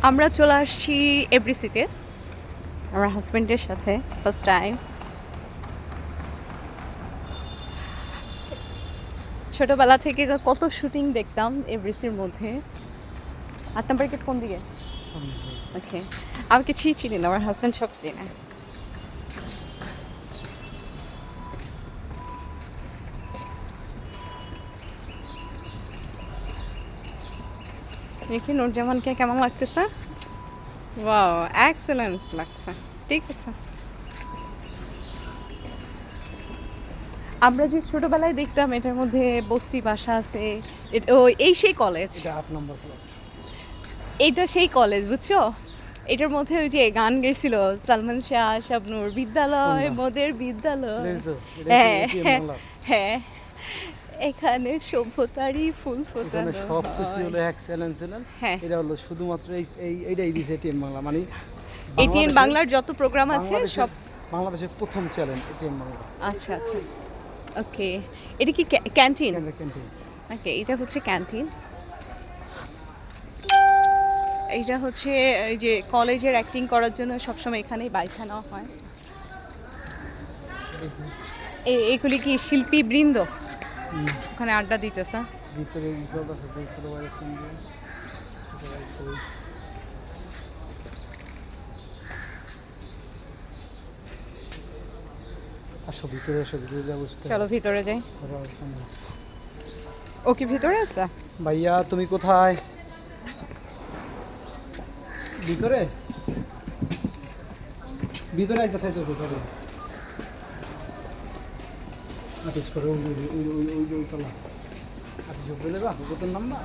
আমরা চলে আসছি এভরিসিতে আমার হাজব্যান্ডের সাথে ফার্স্ট টাইম। ছোটবেলা থেকে কত শুটিং দেখতাম এভরিসির মধ্যে। 8 নম্বর গেট কোন দিকে? ওকে, আমি কিছুই চিনি না, আমার হাজব্যান্ড সব চিনে। দেখি নুরজামানকে কেমন লাগতেছে? ওয়াও, এক্সেলেন্ট লাগছে। ঠিক আছে, আমরা যে ছোটবেলায় দেখতাম এটার মধ্যে বস্তি বাসা আছে, এই সেই কলেজ, এইটা সেই কলেজ, বুঝছো? এটার মধ্যে ওই যে গান গেছিল সালমান শাহ, শাবনূর, বিদ্যালয় মোদের বিদ্যালয়। হ্যাঁ হ্যাঁ, এখানে সভ্যতারই ফুল ফোটানো, সব কিছু হলো এক্সেলেন্স। হ্যাঁ, এটা হলো শুধুমাত্র এইটাই দিয়েছে এটিএম বাংলা, মানে এটিএন বাংলার যত প্রোগ্রাম আছে সব বাংলাদেশের প্রথম চ্যানেল এটিএম বাংলা। আচ্ছা আচ্ছা, ওকে। এটা কি ক্যান্টিন? ওকে, এটা হচ্ছে ক্যান্টিন। এইটা হচ্ছে এই যে কলেজের অ্যাক্টিং করার জন্য সবসময় এখানেই বাইছা নেওয়া হয়। এগুলি কি শিল্পী বৃন্দ ওখানে আড্ডা দিতেছে? ভিতরে আসো, ভিতরে আসো, ভিতরে যাবো। চলো ভিতরে যাই। ও কি ভিতরে আছে? ভাইয়া তুমি কোথায়? ভিতরে ভিতরে একটা সাইড আছে, ভিতরে আটিস করে ওই তলা আটিস বলে বা কত নাম্বার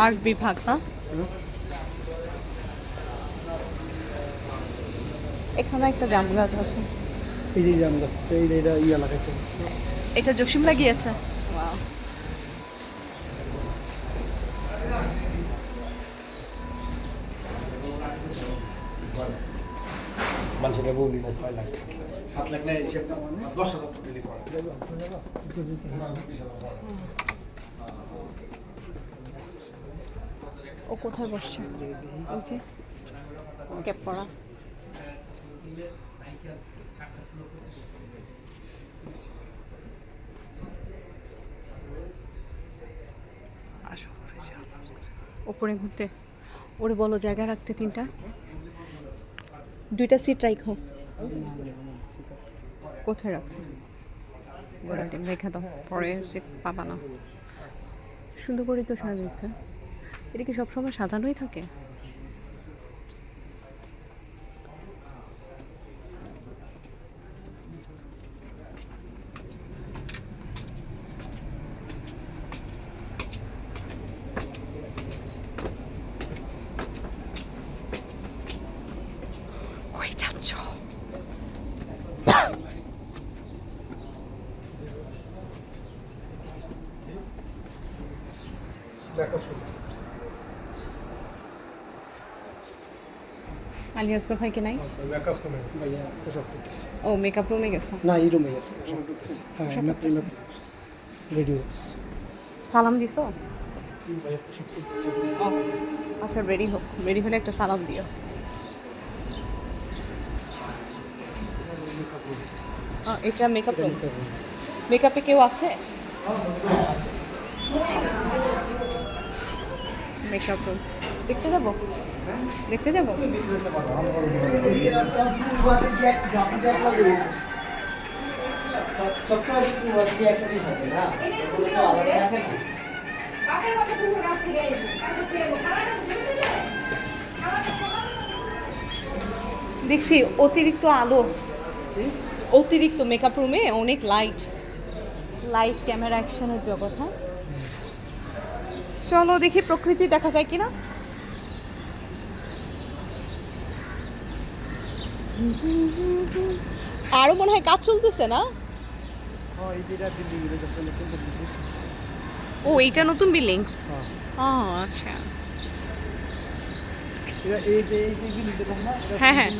আর্ট বিভাগ না? এখানে একটা জাম গাছ আছে। এই যে জাম গাছ, এইটা ইয়া লাগাইছে, এটা জসিম লাগিয়েছে। ওয়াও, মানুষের বলি না 6 লাখ 7 লাখ না, হিসাবটা মানে 10,000 টাকা দিলে পড়ে। ও কোথায় বসছে? ওই যে ক্যাপ পরা। উপরে ঘুরতে ওরে বলো জায়গা রাখতে, 3টা 2টা সিট রাখো। কোথায় রাখছে? গোড়াটি রেখে দাও, পরে সিট পাবা না। সুন্দর করে তো সাজিয়েছে। এটা কি সবসময় সাজানোই থাকে? কই যাচ্ছ? আলিয়াসগর ভাই কি নাই? ও মেকআপ রুমে গেছে? না, এই রুমে গেছে। হ্যাঁ, রেডি হতেছে। সালাম দিছো? আচ্ছা, রেডি হোক, রেডি হলে একটা সালাম দিও। এটা মেকআপ রুম। মেকআপে কেউ আছে? মেকআপ রুম দেখতে যাবো? দেখতে যাবো? দেখছি অতিরিক্ত আলো, অতিরিক্ত মেকআপ রুমে অনেক লাইট, লাইট ক্যামেরা অ্যাকশনের জগৎ। হ্যাঁ, চলো দেখি প্রকৃতি দেখা যায় কিনা। আরো মনে হয় কাজ চলতেছে না? ও, এইটা নতুন বিল্ডিং? আচ্ছা, হ্যাঁ হ্যাঁ,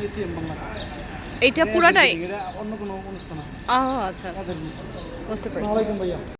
এইটা পুরাটাই অন্য কোনো অনুষ্ঠান। আচ্ছা আচ্ছা, বুঝতে পারছি।